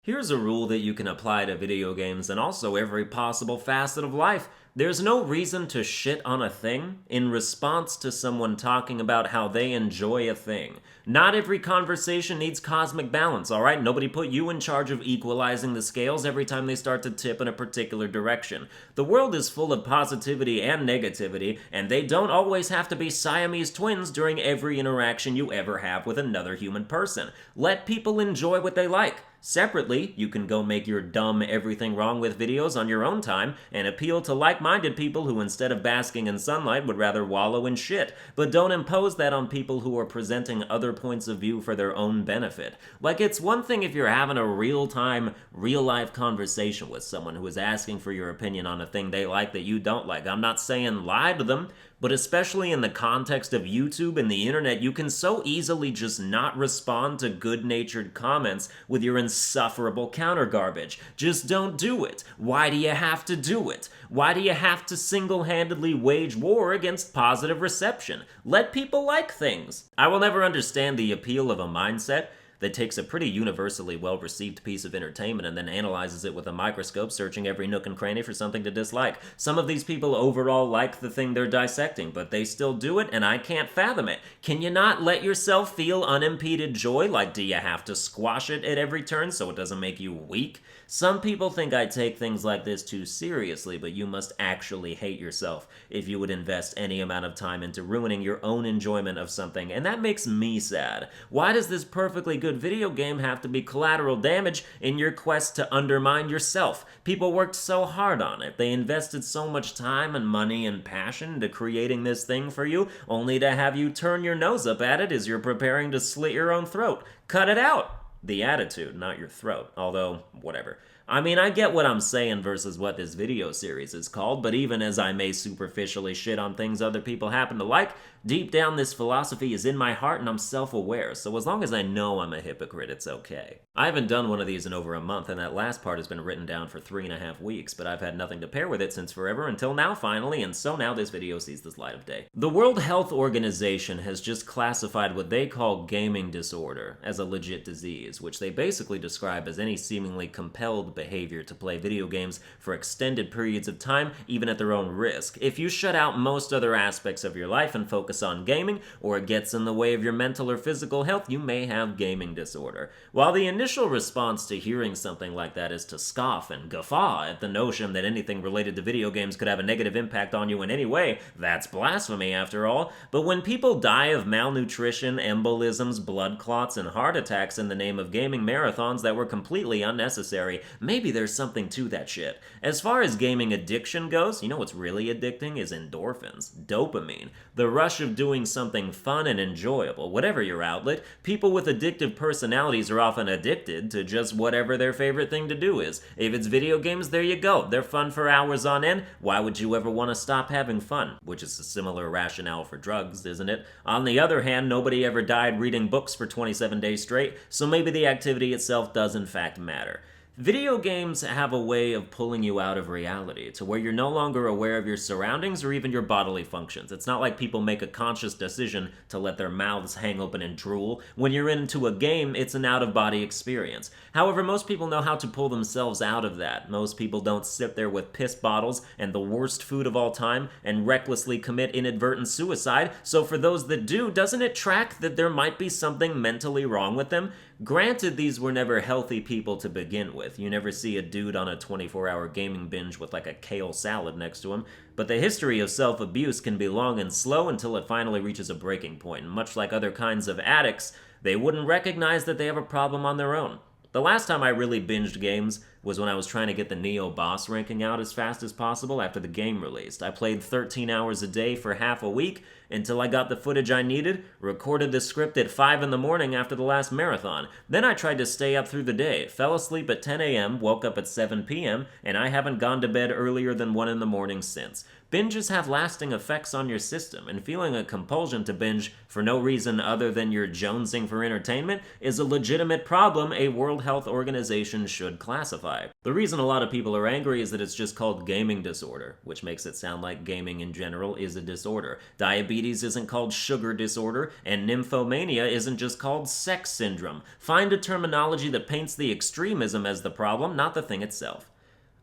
Here's a rule that you can apply to video games and also every possible facet of life. There's no reason to shit on a thing in response to someone talking about how they enjoy a thing. Not every conversation needs cosmic balance, alright? Nobody put you in charge of equalizing the scales every time they start to tip in a particular direction. The world is full of positivity and negativity, and they don't always have to be Siamese twins during every interaction you ever have with another human person. Let people enjoy what they like. Separately, you can go make your dumb everything wrong with videos on your own time and appeal to like-minded people who instead of basking in sunlight would rather wallow in shit. But don't impose that on people who are presenting other points of view for their own benefit. Like, it's one thing if you're having a real-time, real-life conversation with someone who is asking for your opinion on a thing they like that you don't like. I'm not saying lie to them, but especially in the context of YouTube and the internet, you can so easily just not respond to good-natured comments with your insufferable counter garbage. Just don't do it. Why do you have to do it? Why do you have to single-handedly wage war against positive reception? Let people like things. I will never understand the appeal of a mindset that takes a pretty universally well-received piece of entertainment and then analyzes it with a microscope, searching every nook and cranny for something to dislike. Some of these people overall like the thing they're dissecting, but they still do it, and I can't fathom it. Can you not let yourself feel unimpeded joy? Like, do you have to squash it at every turn so it doesn't make you weak? Some people think I take things like this too seriously, but you must actually hate yourself if you would invest any amount of time into ruining your own enjoyment of something, and that makes me sad. Why does this perfectly good video game have to be collateral damage in your quest to undermine yourself? People worked so hard on it. They invested so much time and money and passion into creating this thing for you, only to have you turn your nose up at it as you're preparing to slit your own throat. Cut it out! The attitude, not your throat. Although, whatever. I mean, I get what I'm saying versus what this video series is called, but even as I may superficially shit on things other people happen to like, deep down this philosophy is in my heart and I'm self-aware, so as long as I know I'm a hypocrite, it's okay. I haven't done one of these in over a month, and that last part has been written down for 3.5 weeks, but I've had nothing to pair with it since forever until now, finally, and so now this video sees the light of day. The World Health Organization has just classified what they call gaming disorder as a legit disease, which they basically describe as any seemingly compelled behavior to play video games for extended periods of time, even at their own risk. If you shut out most other aspects of your life and focus on gaming, or it gets in the way of your mental or physical health, you may have gaming disorder. While the initial response to hearing something like that is to scoff and guffaw at the notion that anything related to video games could have a negative impact on you in any way, that's blasphemy after all. But when people die of malnutrition, embolisms, blood clots, and heart attacks in the name of gaming marathons that were completely unnecessary, maybe there's something to that shit. As far as gaming addiction goes, you know what's really addicting is endorphins, dopamine, the rush of doing something fun and enjoyable. Whatever your outlet, people with addictive personalities are often addicted to just whatever their favorite thing to do is. If it's video games, there you go. They're fun for hours on end. Why would you ever want to stop having fun? Which is a similar rationale for drugs, isn't it? On the other hand, nobody ever died reading books for 27 days straight, so maybe the activity itself does in fact matter. Video games have a way of pulling you out of reality to where you're no longer aware of your surroundings or even your bodily functions. It's not like people make a conscious decision to let their mouths hang open and drool. When you're into a game, it's an out-of-body experience. However, most people know how to pull themselves out of that. Most people don't sit there with piss bottles and the worst food of all time and recklessly commit inadvertent suicide, so for those that do, doesn't it track that there might be something mentally wrong with them? Granted, these were never healthy people to begin with. You never see a dude on a 24-hour gaming binge with like a kale salad next to him, but the history of self-abuse can be long and slow until it finally reaches a breaking point, and much like other kinds of addicts, they wouldn't recognize that they have a problem on their own. The last time I really binged games was when I was trying to get the Neo boss ranking out as fast as possible after the game released. I played 13 hours a day for half a week until I got the footage I needed, recorded the script at 5 in the morning after the last marathon. Then I tried to stay up through the day, fell asleep at 10 a.m., woke up at 7 p.m., and I haven't gone to bed earlier than 1 in the morning since. Binges have lasting effects on your system, and feeling a compulsion to binge for no reason other than you're jonesing for entertainment is a legitimate problem a World Health Organization should classify classify. The reason a lot of people are angry is that it's just called gaming disorder, which makes it sound like gaming in general is a disorder. Diabetes isn't called sugar disorder, and nymphomania isn't just called sex syndrome. Find a terminology that paints the extremism as the problem, not the thing itself.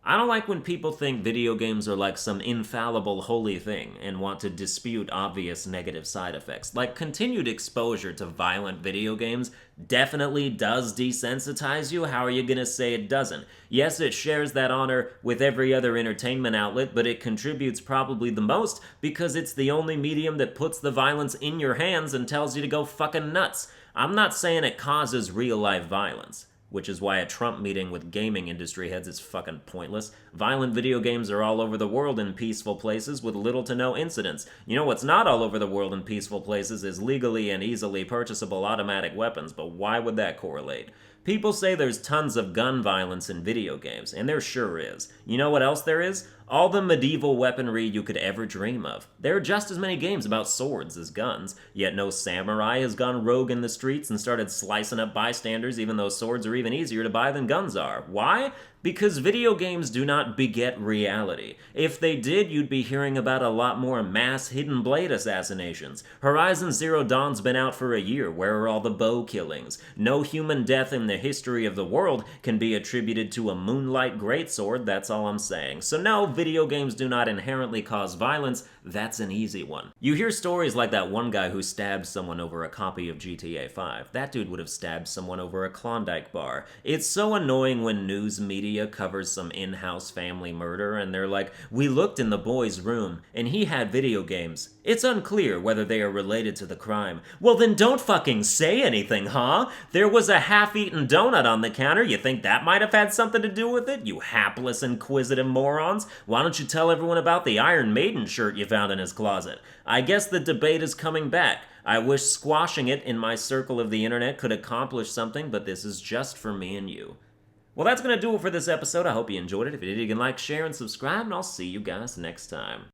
I don't like when people think video games are like some infallible holy thing and want to dispute obvious negative side effects. Like, continued exposure to violent video games definitely does desensitize you. How are you gonna say it doesn't? Yes, it shares that honor with every other entertainment outlet, but it contributes probably the most because it's the only medium that puts the violence in your hands and tells you to go fucking nuts. I'm not saying it causes real-life violence, which is why a Trump meeting with gaming industry heads is fucking pointless. Violent video games are all over the world in peaceful places with little to no incidents. You know what's not all over the world in peaceful places is legally and easily purchasable automatic weapons, but why would that correlate? People say there's tons of gun violence in video games, and there sure is. You know what else there is? All the medieval weaponry you could ever dream of. There are just as many games about swords as guns, yet no samurai has gone rogue in the streets and started slicing up bystanders even though swords are even easier to buy than guns are. Why? Because video games do not beget reality. If they did, you'd be hearing about a lot more mass hidden blade assassinations. Horizon Zero Dawn's been out for a year. Where are all the bow killings? No human death in the history of the world can be attributed to a moonlight greatsword, that's all I'm saying. So no, video games do not inherently cause violence. That's an easy one. You hear stories like that one guy who stabbed someone over a copy of GTA 5. That dude would have stabbed someone over a Klondike bar. It's so annoying when news media covers some in-house family murder and they're like, we looked in the boy's room and he had video games. It's unclear whether they are related to the crime. Well then don't fucking say anything, huh? There was a half-eaten donut on the counter. You think that might have had something to do with it? You hapless, inquisitive morons. Why don't you tell everyone about the Iron Maiden shirt you found in his closet? I guess the debate is coming back. I wish squashing it in my circle of the internet could accomplish something, but this is just for me and you. Well, that's going to do it for this episode. I hope you enjoyed it. If you did, you can like, share, and subscribe, and I'll see you guys next time.